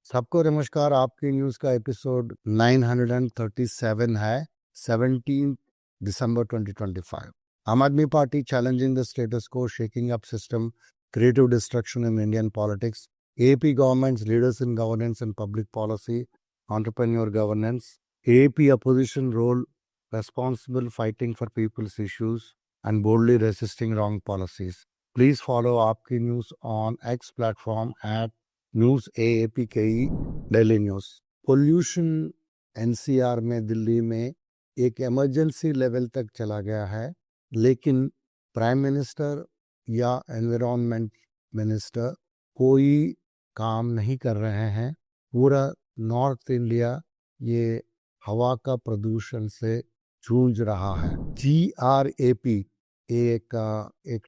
सबको नमस्कार। आपकी न्यूज का एपिसोड 937 है, 17 दिसंबर 2025। आम आदमी party challenging the status quo, shaking up system, creative destruction in Indian politics. AP government's leaders in governance and public policy, entrepreneur governance. AP opposition role, responsible fighting for people's issues and boldly resisting wrong policies. Please follow Aapki News on X platform at news AAPKE Delhi news. Pollution NCR में दिल्ली में एक emergency level तक चला गया है, लेकिन prime minister या environment minister कोई काम नहीं कर रहे हैं। पूरा नॉर्थ इंडिया ये हवा का प्रदूषण से जूझ रहा है। GRAP एक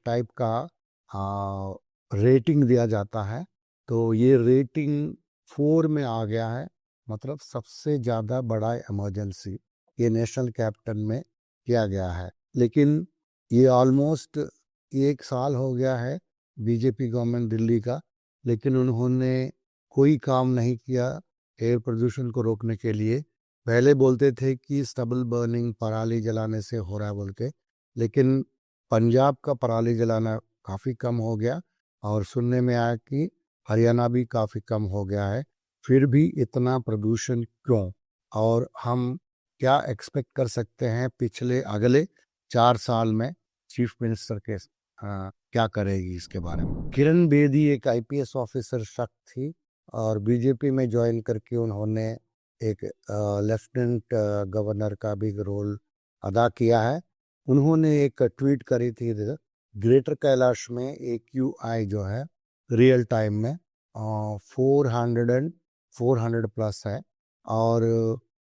टाइप का रेटिंग दिया जाता है, तो ये रेटिंग 4 में आ गया है, मतलब सबसे ज़्यादा बड़ा इमरजेंसी ये नेशनल कैपिटल में किया गया है। लेकिन ये ऑलमोस्ट 1 साल हो गया है बीजेपी गवर्नमेंट दिल्ली का, लेकिन उन्होंने कोई काम नहीं किया एयर प्रदूषण को रोकने के लिए। पहले बोलते थे कि स्टबल बर्निंग पराली जलाने से हो रहा है बोल के, लेकिन पंजाब का पराली जलाना काफ़ी कम हो गया और सुनने में आया कि हरियाणा भी काफ़ी कम हो गया है। फिर भी इतना प्रदूषण क्यों, और हम क्या एक्सपेक्ट कर सकते हैं अगले 4 साल में चीफ मिनिस्टर के क्या करेगी इसके बारे में। किरण बेदी एक IPS ऑफिसर शक थी और बीजेपी में ज्वाइन करके उन्होंने एक लेफ्टिनेंट गवर्नर का भी रोल अदा किया है। उन्होंने एक ट्वीट करी थी, ग्रेटर कैलाश में AQI जो है रियल टाइम में 400 प्लस है और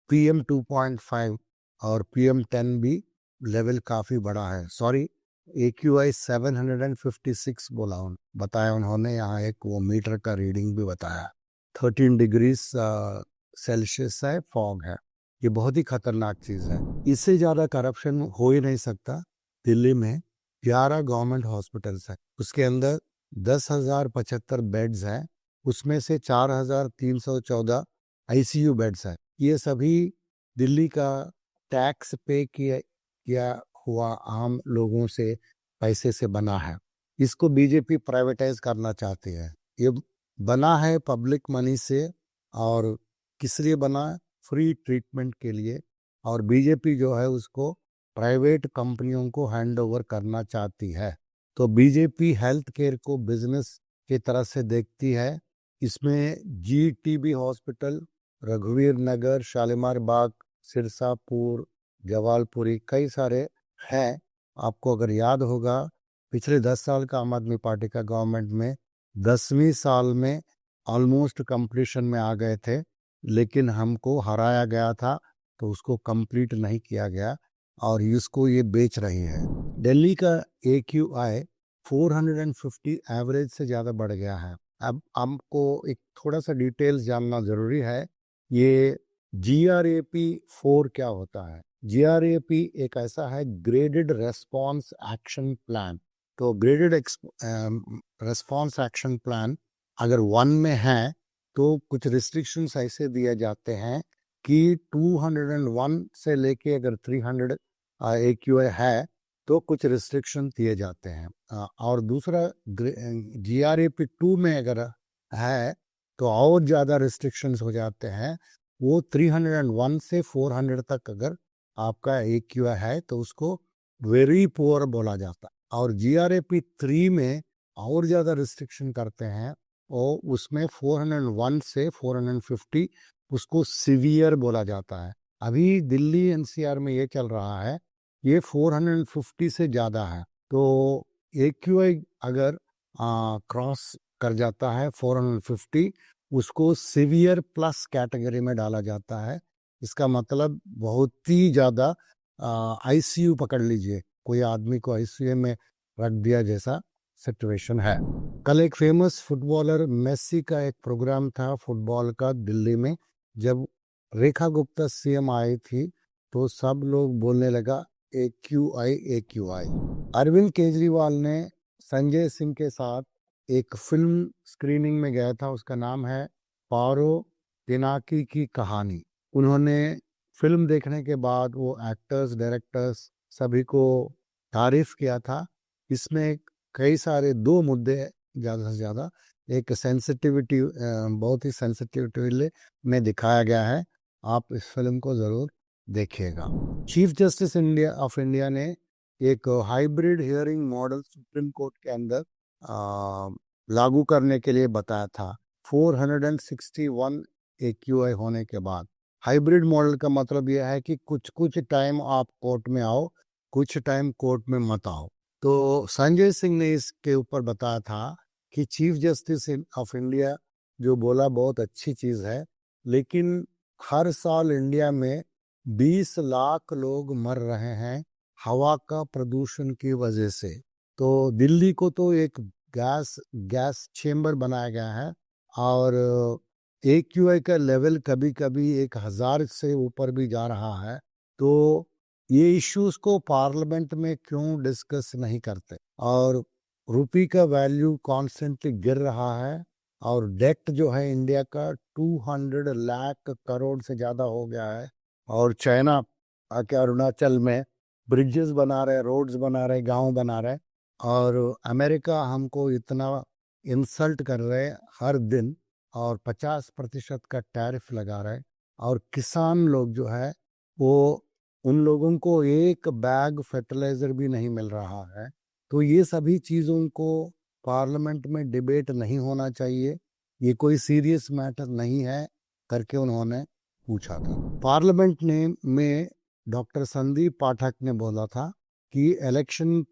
PM 2.5 और PM 10 भी लेवल काफ़ी बड़ा है। सॉरी, AQI 756 बताया उन्होंने। यहाँ एक वो मीटर का रीडिंग भी बताया। 13 डिग्री सेल्सियस है, फॉग है। ये बहुत ही खतरनाक चीज़ है। इससे ज़्यादा करप्शन हो ही नहीं सकता। दिल्ली में 11 गवर्नमेंट हॉस्पिटल्स है, उसके अंदर 10,075 बेड्स हैं, उसमें से 4,314 ICU बेड्स हैं। ये सभी दिल्ली का टैक्स पे किया हुआ आम लोगों से पैसे से बना है। इसको बीजेपी प्राइवेटाइज करना चाहती है। ये बना है पब्लिक मनी से, और किस लिए बना? फ्री ट्रीटमेंट के लिए। और बीजेपी जो है उसको प्राइवेट कंपनियों को हैंड ओवर करना चाहती है। तो बीजेपी हेल्थ केयर को बिजनेस की तरह से देखती है। इसमें GTB हॉस्पिटल, रघुवीर नगर, शालीमार बाग, सिरसापुर, जवालपुरी कई सारे हैं। आपको अगर याद होगा, पिछले 10 साल का आम आदमी पार्टी का गवर्नमेंट में 10वीं साल में ऑलमोस्ट कंप्लीशन में आ गए थे, लेकिन हमको हराया गया था, तो उसको कंप्लीट नहीं किया गया और इसको ये बेच रही है। दिल्ली का AQI 450 एवरेज से ज़्यादा बढ़ गया है। अब हमको एक थोड़ा सा डिटेल्स जानना ज़रूरी है। ये GRAP 4 क्या होता है? GRAP एक ऐसा है, ग्रेडेड रेस्पॉन्स एक्शन प्लान। तो ग्रेडेड रेस्पॉन्स एक्शन प्लान अगर 1 में है तो कुछ रिस्ट्रिक्शंस ऐसे दिए जाते हैं कि 201 से लेके अगर 300 AQI है तो कुछ रिस्ट्रिक्शन दिए जाते हैं। और दूसरा GRAP 2 में अगर है तो और ज़्यादा रिस्ट्रिक्शंस हो जाते हैं। वो 301 से 400 तक अगर आपका AQI है तो उसको वेरी पुअर बोला जाता है। और GRAP 3 में और ज़्यादा रिस्ट्रिक्शन करते हैं, और उसमें 401 से 450 उसको सीवियर बोला जाता है। अभी दिल्ली NCR में ये चल रहा है, ये 450 से ज़्यादा है। तो AQI अगर क्रॉस कर जाता है 450, उसको सीवियर प्लस कैटेगरी में डाला जाता है। इसका मतलब बहुत ही ज़्यादा ICU पकड़ लीजिए, कोई आदमी को ICU में रख दिया जैसा सिचुएशन है। कल एक फेमस फुटबॉलर मेसी का एक प्रोग्राम था फुटबॉल का दिल्ली में। जब रेखा गुप्ता CM आई थी तो सब लोग बोलने लगा AQI AQI। अरविंद केजरीवाल ने संजय सिंह के साथ एक फिल्म स्क्रीनिंग में गया था, उसका नाम है पारो पिनाकी की कहानी। उन्होंने फिल्म देखने के बाद वो एक्टर्स डायरेक्टर्स सभी को तारीफ किया था। इसमें कई सारे दो मुद्दे ज़्यादा से ज़्यादा, एक सेंसिटिविटी, बहुत ही सेंसिटिविटी में दिखाया गया है। आप इस फिल्म को ज़रूर देखिएगा। Chief justice India of India ने एक hybrid hearing model supreme court के अंदर लागू करने के लिए बताया था। 461 AQI होने के बाद हाइब्रिड मॉडल का मतलब यह है कि कुछ कुछ टाइम आप कोर्ट में आओ, कुछ टाइम कोर्ट में मत आओ। तो संजय सिंह ने इसके ऊपर बताया था कि चीफ जस्टिस ऑफ इंडिया जो बोला बहुत अच्छी चीज़ है, लेकिन हर साल इंडिया में 20 लाख लोग मर रहे हैं हवा का प्रदूषण की वजह से। तो दिल्ली को तो एक गैस चेम्बर बनाया गया है और AQI का लेवल कभी कभी 1000 से ऊपर भी जा रहा है। तो ये इश्यूज को पार्लियामेंट में क्यों डिस्कस नहीं करते? और रुपये का वैल्यू कॉन्स्टेंटली गिर रहा है और डेट जो है इंडिया का 200 लाख करोड़ से ज़्यादा हो गया है। और चाइना आके अरुणाचल में ब्रिजेस बना रहे, रोड्स बना रहे, गांव बना रहे, और अमेरिका हमको इतना इंसल्ट कर रहे हर दिन और 50% का टैरिफ लगा रहे, और किसान लोग जो है वो, उन लोगों को एक बैग फर्टिलाइजर भी नहीं मिल रहा है। तो ये सभी चीज़ों को पार्लियामेंट में डिबेट नहीं होना चाहिए, ये कोई सीरियस मैटर नहीं है करके उन्होंने पूछा था। पार्लियामेंट ने में डॉक्टर संदीप पाठक ने बोला था कि इलेक्शन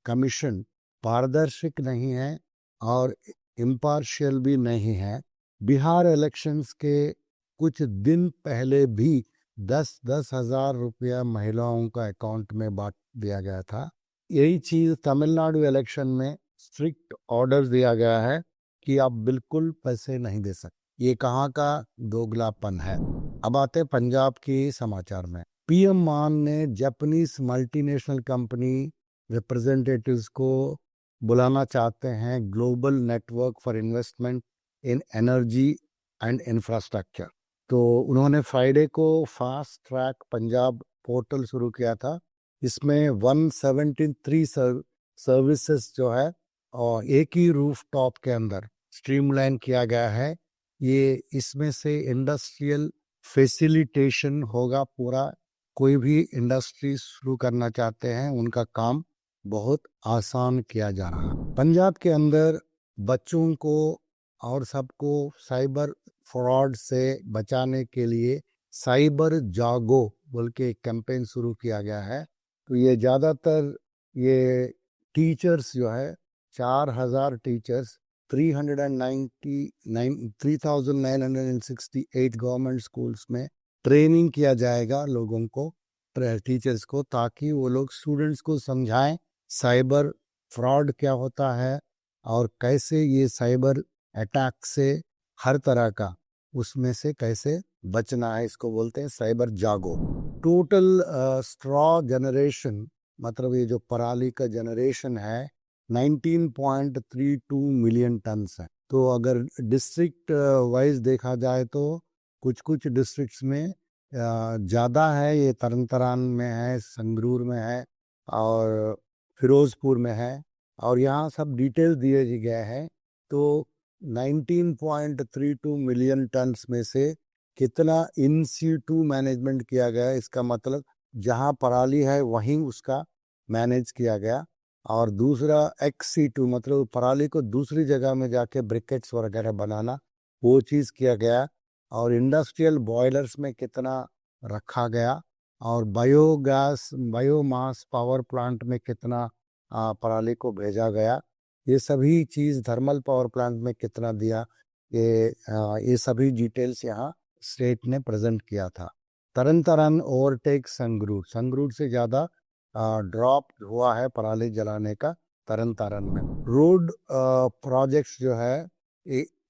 कमीशन पारदर्शी नहीं है और इम्पार्शियल भी नहीं है। बिहार इलेक्शंस के कुछ दिन पहले भी 10-10 हजार रुपया महिलाओं का अकाउंट में बांट दिया गया था। यही चीज़ तमिलनाडु इलेक्शन में स्ट्रिक्ट ऑर्डर दिया गया है कि आप बिल्कुल पैसे नहीं दे सकते। ये कहाँ का दोगलापन है। अब आते पंजाब के समाचार में। PM मान ने जापानीज मल्टीनेशनल कंपनी रिप्रेजेंटेटिव्स को बुलाना चाहते हैं global network for investment in energy and infrastructure. तो उन्होंने फ्राइडे को फास्ट ट्रैक पंजाब पोर्टल शुरू किया था। इसमें 173 सर्विसेज जो है और एक ही रूफ टॉप के अंदर स्ट्रीमलाइन किया गया है। ये इसमें से इंडस्ट्रियल फैसिलिटेशन होगा पूरा। कोई भी इंडस्ट्री शुरू करना चाहते हैं उनका काम बहुत आसान किया जा रहा है। पंजाब के अंदर बच्चों को और सबको साइबर फ्रॉड से बचाने के लिए साइबर जागो बोल के एक कैंपेन शुरू किया गया है। तो ये ज़्यादातर ये टीचर्स जो है 4000 टीचर्स 3968 गवर्नमेंट स्कूल्स में ट्रेनिंग किया जाएगा लोगों को, टीचर्स को, ताकि वो लोग स्टूडेंट्स को समझाएं साइबर फ्रॉड क्या होता है और कैसे ये साइबर अटैक से हर तरह का उसमें से कैसे बचना है। इसको बोलते हैं साइबर जागो। टोटल स्ट्रॉ जनरेशन, मतलब ये जो पराली का जनरेशन है 19.32 मिलियन टन है। तो अगर डिस्ट्रिक्ट वाइज देखा जाए तो कुछ कुछ डिस्ट्रिक्ट्स में ज़्यादा है। ये तरन तारण में है, संगरूर में है और फिरोजपुर में है, और यहाँ सब डिटेल्स दिए गए हैं। तो 19.32 मिलियन टन्स में से कितना इन सीटू मैनेजमेंट किया गया, इसका मतलब जहाँ पराली है वहीं उसका मैनेज किया गया, और दूसरा XC2 मतलब पराली को दूसरी जगह में जाके ब्रिकेट्स वगैरह बनाना, वो चीज़ किया गया, और इंडस्ट्रियल बॉयलर्स में कितना रखा गया, और बायोगैस बायोमास पावर प्लांट में कितना पराली को भेजा गया, ये सभी चीज़ थर्मल पावर प्लांट में कितना दिया, ये सभी डिटेल्स यहाँ स्टेट ने प्रेजेंट किया था। तरन तारण ओवरटेक संगरूर से ज़्यादा ड्रॉप हुआ है पराली जलाने का तरन तारण में। रोड प्रोजेक्ट्स जो है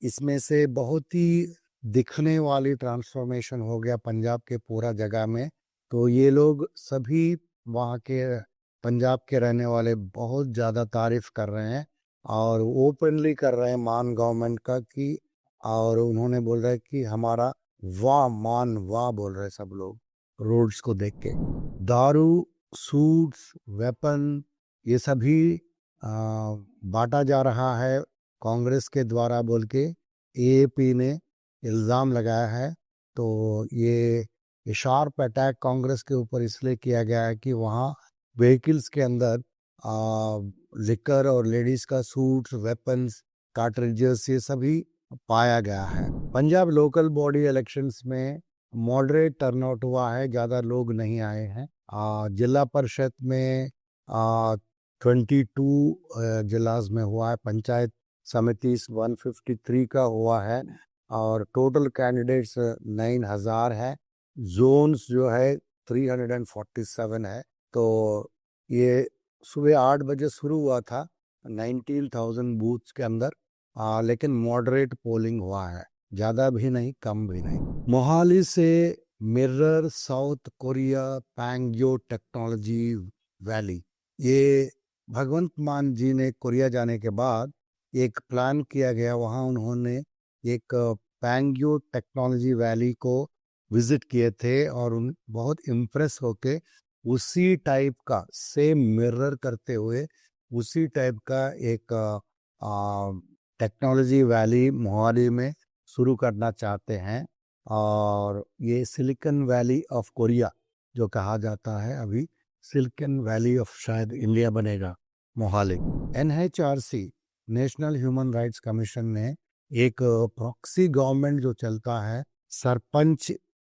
इसमें से बहुत ही दिखने वाली ट्रांसफॉर्मेशन हो गया पंजाब के पूरा जगह में। तो ये लोग सभी वहाँ के पंजाब के रहने वाले बहुत ज़्यादा तारीफ कर रहे हैं और ओपनली कर रहे हैं मान गवर्नमेंट का कि, और उन्होंने बोल रहे हैं कि हमारा वाह मान वाह बोल रहे हैं सब लोग रोड्स को देख के। दारू, सूट्स, वेपन, ये सभी बांटा जा रहा है कांग्रेस के द्वारा बोल के एएपी ने इल्ज़ाम लगाया है। तो ये शार्प अटैक कांग्रेस के ऊपर इसलिए किया गया है कि वहाँ व्हीकल्स के अंदर लिकर और लेडीज का सूट्स, वेपन्स, कार्ट्रिजेस, ये सभी पाया गया है। पंजाब लोकल बॉडी इलेक्शंस में मॉडरेट टर्नआउट हुआ है, ज़्यादा लोग नहीं आए हैं। जिला परिषद में 22 जिलास में हुआ है, पंचायत समिति 153 का हुआ है और टोटल कैंडिडेट्स 9000 है। जोन्स जो है 347 है। तो ये सुबह 8 बजे शुरू हुआ था 19,000 बूथ्स के अंदर, लेकिन मॉडरेट पोलिंग हुआ है, ज़्यादा भी नहीं कम भी नहीं। मोहाली से mirror South Korea Pangyo technology valley, ये भगवंत मान जी ने कोरिया जाने के बाद एक प्लान किया गया, वहाँ उन्होंने एक पैंगयो टेक्नोलॉजी वैली को विजिट किए थे और उन बहुत इम्प्रेस होके उसी टाइप का सेम मिरर करते हुए उसी टाइप का एक टेक्नोलॉजी वैली मोहाली में शुरू करना चाहते हैं। और ये सिलिकॉन वैली ऑफ कोरिया जो कहा जाता है, अभी सिलिकॉन वैली ऑफ शायद इंडिया बनेगा Mohali. NHRC national human rights commission ने एक प्रॉक्सी गवर्नमेंट जो चलता है, सरपंच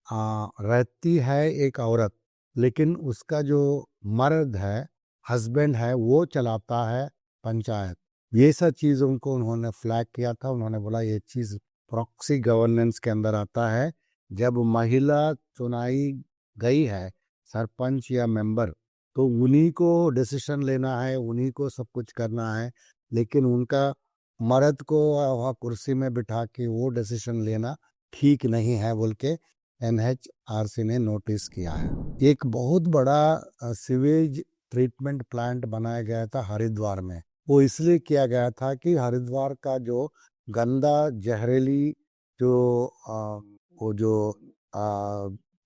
रहती है एक औरत, लेकिन उसका जो मर्द है, हस्बैंड है, वो चलाता है पंचायत। ये सब चीज़ों को उन्होंने फ्लैग किया था। उन्होंने बोला ये चीज़ प्रॉक्सी गवर्नेंस के अंदर आता है। जब महिला चुनाई गई है सरपंच या मेंबर, तो उन्हीं को डिसीजन लेना है, उन्हीं को सब कुछ करना है, लेकिन उनका मर्द को वहाँ कुर्सी में बिठा के वो डिसीजन लेना ठीक नहीं है बोल के NHRC ने नोटिस किया है। एक बहुत बड़ा सीवेज ट्रीटमेंट प्लांट बनाया गया था हरिद्वार में। वो इसलिए किया गया था कि हरिद्वार का जो गंदा जहरीली वो जो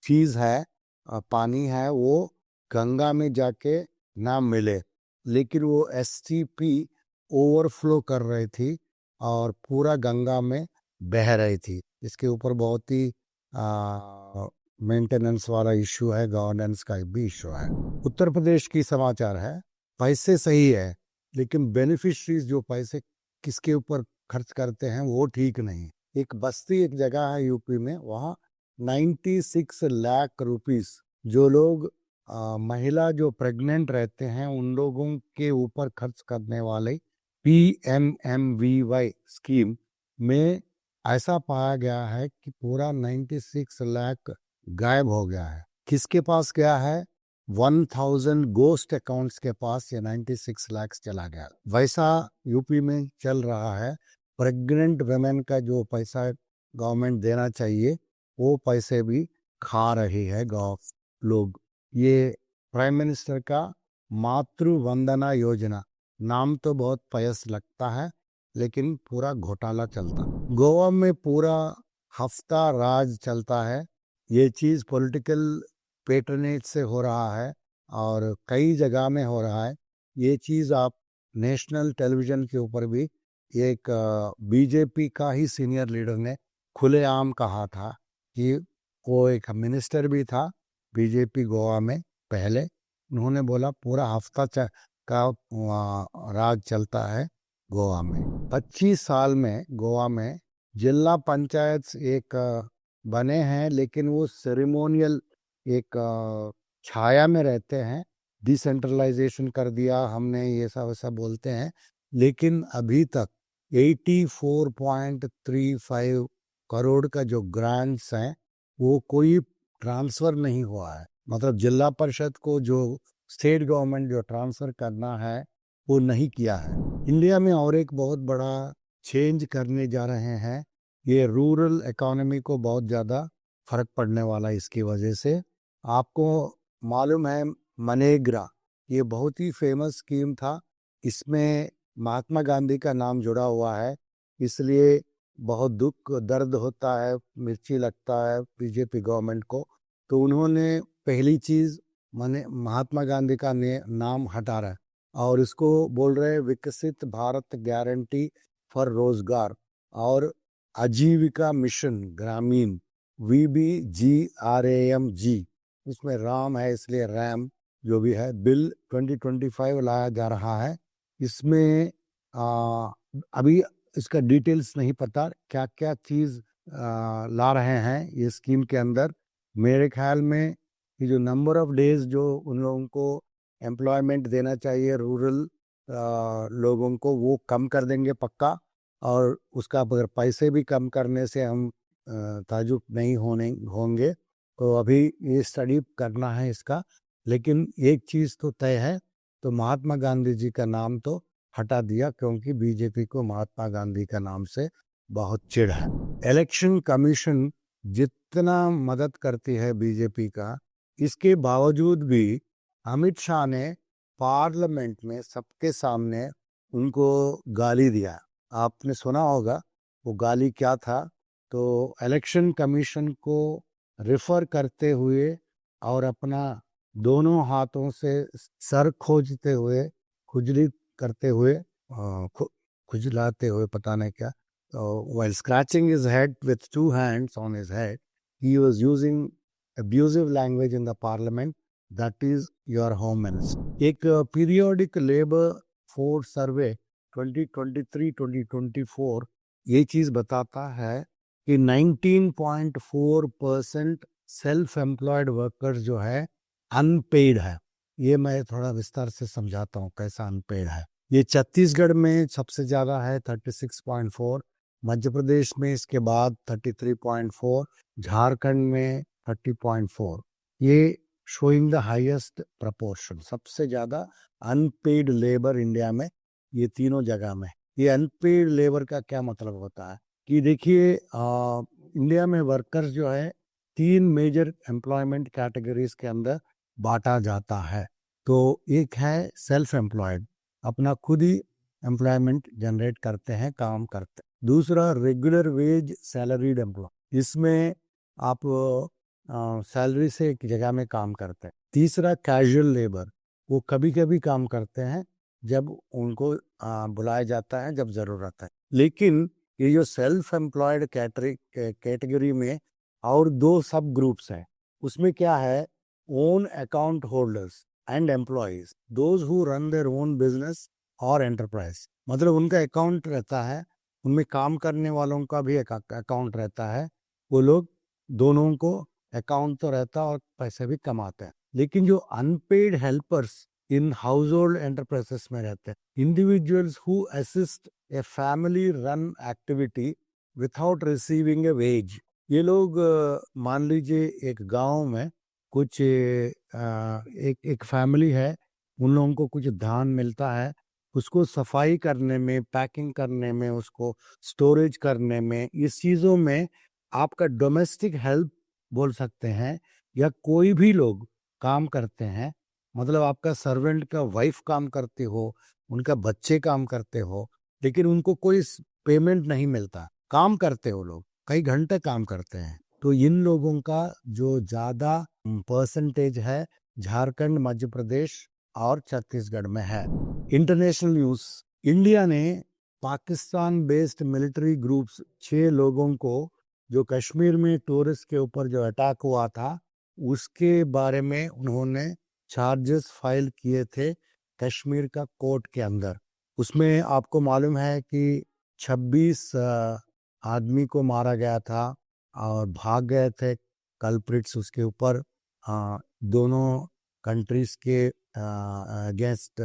चीज़ है, पानी है, वो गंगा में जाके ना मिले, लेकिन वो STP ओवरफ्लो कर रही थी और पूरा गंगा में बह रही थी। इसके ऊपर बहुत ही मेंटेनेंस वाला इशू है, गवर्नेंस का भी इशू है। उत्तर प्रदेश की समाचार है, पैसे सही है लेकिन बेनिफिशरीज जो पैसे किसके ऊपर खर्च करते हैं वो ठीक नहीं। एक बस्ती एक जगह है यूपी में, वहाँ 96 लाख रुपीस जो लोग महिला जो प्रेग्नेंट रहते हैं उन लोगों के ऊपर खर्च करने वाले PMMVY स्कीम में ऐसा पाया गया है कि पूरा 96 लाख गायब हो गया है। किसके पास गया है? 1000 गोस्ट अकाउंट्स के पास ये 96 लाख चला गया। वैसा यूपी में चल रहा है। प्रेग्नेंट वुमेन का जो पैसा गवर्नमेंट देना चाहिए वो पैसे भी खा रही है लोग। ये प्राइम मिनिस्टर का मातृ वंदना योजना, नाम तो बहुत पयस लगता है लेकिन पूरा घोटाला चलता। गोवा में पूरा हफ्ता राज चलता है। ये चीज़ पॉलिटिकल पेट्रनेज से हो रहा है और कई जगह में हो रहा है। ये चीज़ आप नेशनल टेलीविज़न के ऊपर भी एक बीजेपी का ही सीनियर लीडर ने खुलेआम कहा था कि वो एक मिनिस्टर भी था बीजेपी गोवा में पहले, उन्होंने बोला पूरा हफ्ता का राज चलता है गोवा में। 25 साल में गोवा में जिला पंचायत एक बने हैं, लेकिन वो सेरेमोनियल एक छाया में रहते हैं। डिसेंट्रलाइजेशन कर दिया हमने, ये सब ऐसा बोलते हैं, लेकिन अभी तक 84.35 करोड़ का जो ग्रांट्स हैं वो कोई ट्रांसफ़र नहीं हुआ है। मतलब जिला परिषद को जो स्टेट गवर्नमेंट जो ट्रांसफ़र करना है वो नहीं किया है। इंडिया में और एक बहुत बड़ा चेंज करने जा रहे हैं। ये रूरल इकोनॉमी को बहुत ज़्यादा फर्क पड़ने वाला है इसकी वजह से। आपको मालूम है मनरेगा, ये बहुत ही फेमस स्कीम था। इसमें महात्मा गांधी का नाम जुड़ा हुआ है, इसलिए बहुत दुख दर्द होता है, मिर्ची लगता है बीजेपी गवर्नमेंट को। तो उन्होंने पहली चीज महात्मा गांधी का नाम हटा रहा है और इसको बोल रहे हैं विकसित भारत गारंटी फॉर रोजगार और आजीविका मिशन ग्रामीण, VBGRAMG। इसमें राम है इसलिए रैम, जो भी है। बिल 2025 लाया जा रहा है। इसमें अभी इसका डिटेल्स नहीं पता क्या क्या चीज ला रहे हैं ये स्कीम के अंदर। मेरे ख्याल में ये जो नंबर ऑफ डेज जो उन लोगों को एम्प्लॉयमेंट देना चाहिए रूरल लोगों को, वो कम कर देंगे पक्का। और उसका अगर पैसे भी कम करने से हम ताजुब नहीं होंगे। तो अभी ये स्टडी करना है इसका। लेकिन एक चीज तो तय है, तो महात्मा गांधी जी का नाम तो हटा दिया, क्योंकि बीजेपी को महात्मा गांधी का नाम से बहुत चिढ़ है। इलेक्शन कमीशन जितना मदद करती है बीजेपी का, इसके बावजूद भी अमित शाह ने पार्लियामेंट में सबके सामने उनको गाली दिया। आपने सुना होगा वो गाली क्या था। तो इलेक्शन कमीशन को रिफर करते हुए और अपना दोनों हाथों से सर खोजते हुए, खुजली करते हुए, खुजलाते हुए, पता नहीं क्या, while scratching his head with two hands on his head, he was using abusive language in the parliament. That is your home minister. एक periodic labor force survey 2023-2024 ये चीज बताता है कि 19.4% सेल्फ एम्प्लॉयड वर्कर्स जो है अनपेड है। ये मैं थोड़ा विस्तार से समझाता हूँ कैसा अनपेड है। ये छत्तीसगढ़ में सबसे ज्यादा है 36.4, मध्य प्रदेश में इसके बाद 33.4, झारखंड में 30.4। ये शोइंग द हाईएस्ट प्रपोर्शन, सबसे ज्यादा अनपेड लेबर इंडिया में ये तीनों जगह में। ये अनपेड लेबर का क्या मतलब होता है कि देखिए इंडिया में वर्कर्स जो है 3 मेजर एम्प्लॉयमेंट कैटेगरीज के अंदर बांटा जाता है। तो एक है सेल्फ एम्प्लॉयड, अपना खुद ही एम्प्लॉयमेंट जनरेट करते हैं, काम करते हैं। दूसरा रेगुलर वेज सैलरीड एम्प्लॉय, इसमें आप सैलरी से एक जगह में काम करते हैं। तीसरा कैजुअल लेबर, वो कभी कभी काम करते हैं जब उनको बुलाया जाता है, जब जरूरत है। लेकिन ये जो सेल्फ एम्प्लॉयड कैटेगरी में और 2 सब ग्रुप्स हैं। उसमें क्या है, own account holders and employees, those who run their own business और एंटरप्राइज। मतलब उनका अकाउंट रहता है, उनमें काम करने वालों का भी अकाउंट रहता है। वो लोग दोनों को अकाउंट तो रहता है और पैसे भी कमाते हैं। लेकिन जो unpaid helpers in household enterprises में रहते हैं, individuals who assist a family run activity without receiving a wage. ये लोग मान लीजिए एक गांव में कुछ एक फैमिली है, उन लोगों को कुछ धान मिलता है, उसको सफाई करने में, पैकिंग करने में, उसको स्टोरेज करने में, इस चीज़ों में आपका डोमेस्टिक हेल्प बोल सकते हैं, या कोई भी लोग काम करते हैं। मतलब आपका सर्वेंट का वाइफ काम करते हो, उनका बच्चे काम करते हो, लेकिन उनको कोई पेमेंट नहीं मिलता। काम करते हो लोग, कई घंटे काम करते हैं। तो इन लोगों का जो ज्यादा परसेंटेज है झारखंड, मध्य प्रदेश और छत्तीसगढ़ में है। इंटरनेशनल न्यूज, इंडिया ने पाकिस्तान बेस्ड मिलिट्री ग्रुप्स 6 लोगों को, जो कश्मीर में टूरिस्ट के ऊपर जो अटैक हुआ था, उसके बारे में उन्होंने चार्जेस फाइल किए थे कश्मीर का कोर्ट के अंदर। उसमें आपको मालूम है कि 26 आदमी को मारा गया था और भाग गए थे कल्प्रिट्स उसके ऊपर। दोनों कंट्रीज के अगेंस्ट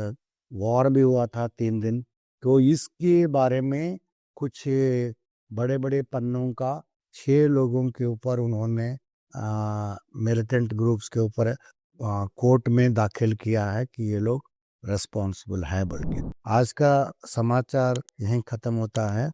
वॉर भी हुआ था 3 दिन। तो इसके बारे में कुछ बड़े बड़े पन्नों का 6 लोगों के ऊपर उन्होंने मिलिटेंट ग्रुप्स के ऊपर कोर्ट में दाखिल किया है कि ये लोग रेस्पॉन्सिबल है बोल के। आज का समाचार यहीं खत्म होता है।